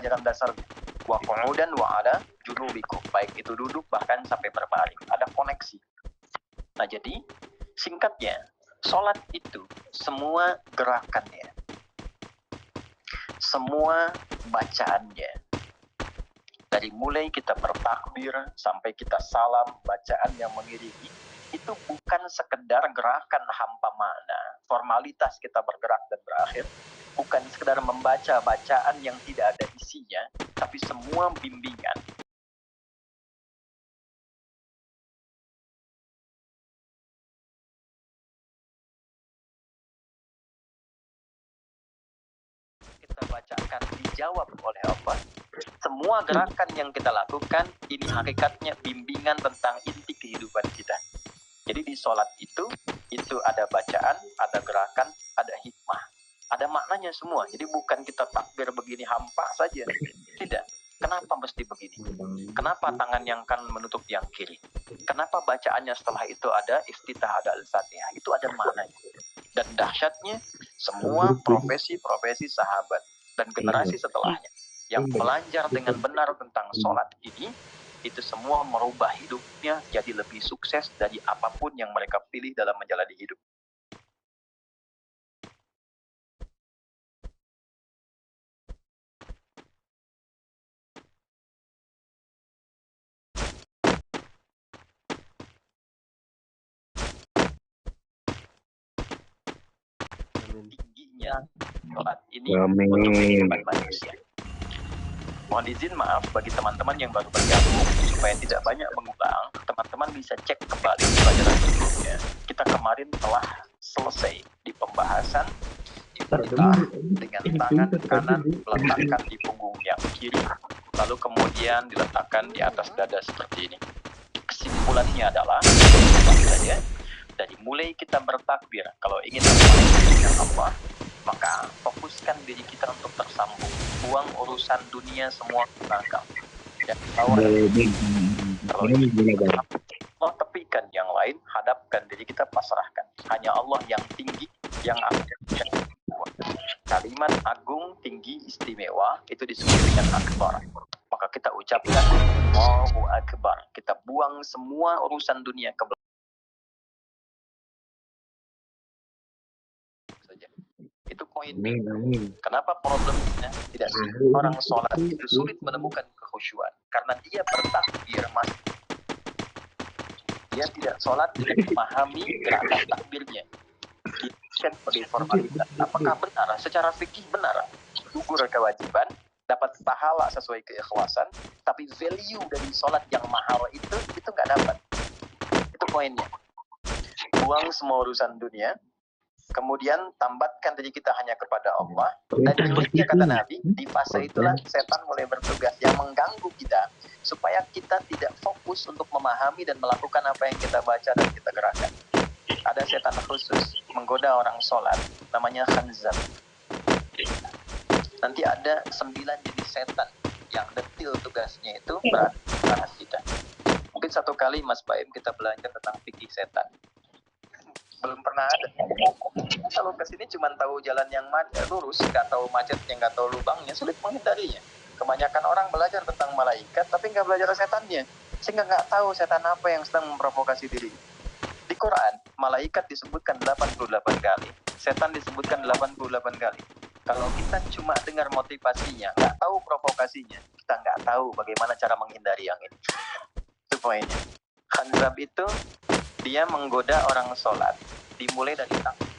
pelajaran dasarnya. Wa qu'udan wa ala junubikum. Baik itu duduk bahkan sampai berbaring. Ada koneksi. Nah jadi singkatnya, sholat itu semua gerakannya, semua bacaannya, dari mulai kita bertakbir sampai kita salam, bacaan yang mengiringi, itu bukan sekedar gerakan hampa makna, formalitas kita bergerak dan berakhir, bukan sekedar membaca bacaan yang tidak ada isinya, tapi semua bimbingan. Kita bacakan dijawab oleh Allah. Semua gerakan yang kita lakukan ini hakikatnya bimbingan tentang inti kehidupan kita. Jadi di sholat itu ada bacaan, ada gerakan, ada hikmah, ada maknanya semua. Jadi bukan kita takbir begini hampa saja, tidak. Kenapa mesti begini? Kenapa tangan yang kanan menutup yang kiri? Kenapa bacaannya setelah itu ada iftitah, ada al-fatihah? Itu ada maknanya. Dan dahsyatnya semua profesi-profesi sahabat dan generasi setelahnya yang belajar dengan benar tentang sholat ini, itu semua merubah hidupnya jadi lebih sukses dari apapun yang mereka pilih dalam menjalani hidup. Tingginya sholat ini untuk kehidupan manusia. Mohon izin maaf bagi teman-teman yang baru bergabung, supaya tidak banyak mengulang, teman-teman bisa cek kembali pelajaran sebelumnya. Kita kemarin telah selesai di pembahasan iftitah dengan tangan kanan diletakkan di punggung yang kiri, lalu kemudian diletakkan di atas dada seperti ini. Kesimpulannya adalah saja, dari mulai kita bertakbir, kalau ingin berkoneksi dengan Allah, maka fokuskan diri kita untuk tersambung. Buang urusan dunia semua ke belakang. Dan kalau Allah tepikan yang lain, hadapkan diri kita, pasrahkan. Hanya Allah yang tinggi, yang agung. Kalimat agung, tinggi, istimewa, itu disebut dengan akbar. Maka kita ucapkan Allahu Akbar. Kita buang semua urusan dunia ke belakang saja. Itu poinnya. Kenapa problemnya tidak orang sholat itu sulit menemukan kekhusyuan? Karena dia bertakbir masih, dia tidak sholat dengan memahami gerakan takbirnya. Dia sebagai formalitas. Apakah benar? Secara fikih benar. Gugur kewajiban, dapat pahala sesuai keikhlasan, tapi value dari sholat yang mahal itu nggak dapat. Itu poinnya. Buang semua urusan dunia, kemudian tambatkan diri kita hanya kepada Allah. Dan uniknya kata Nabi, di fase itulah setan mulai bertugas yang mengganggu kita, supaya kita tidak fokus untuk memahami dan melakukan apa yang kita baca dan kita gerakan. Ada setan khusus menggoda orang sholat, namanya khanzab. Nanti ada 9 jenis setan yang detil tugasnya itu berat kita. Mungkin satu kali Mas Baim kita belajar tentang fikih setan. Belum pernah ada. Kalau kesini cuma tahu jalan yang lurus, nggak tahu macetnya, nggak tahu lubangnya, sulit menghindarinya. Kebanyakan orang belajar tentang malaikat, tapi nggak belajar setannya, sehingga nggak tahu setan apa yang sedang memprovokasi diri. Di Quran, malaikat disebutkan 88 kali, setan disebutkan 88 kali. Kalau kita cuma dengar motivasinya, nggak tahu provokasinya, kita nggak tahu bagaimana cara menghindari yang ini. Itu poinnya. Khanzab itu dia menggoda orang sholat, dimulai dari takbir.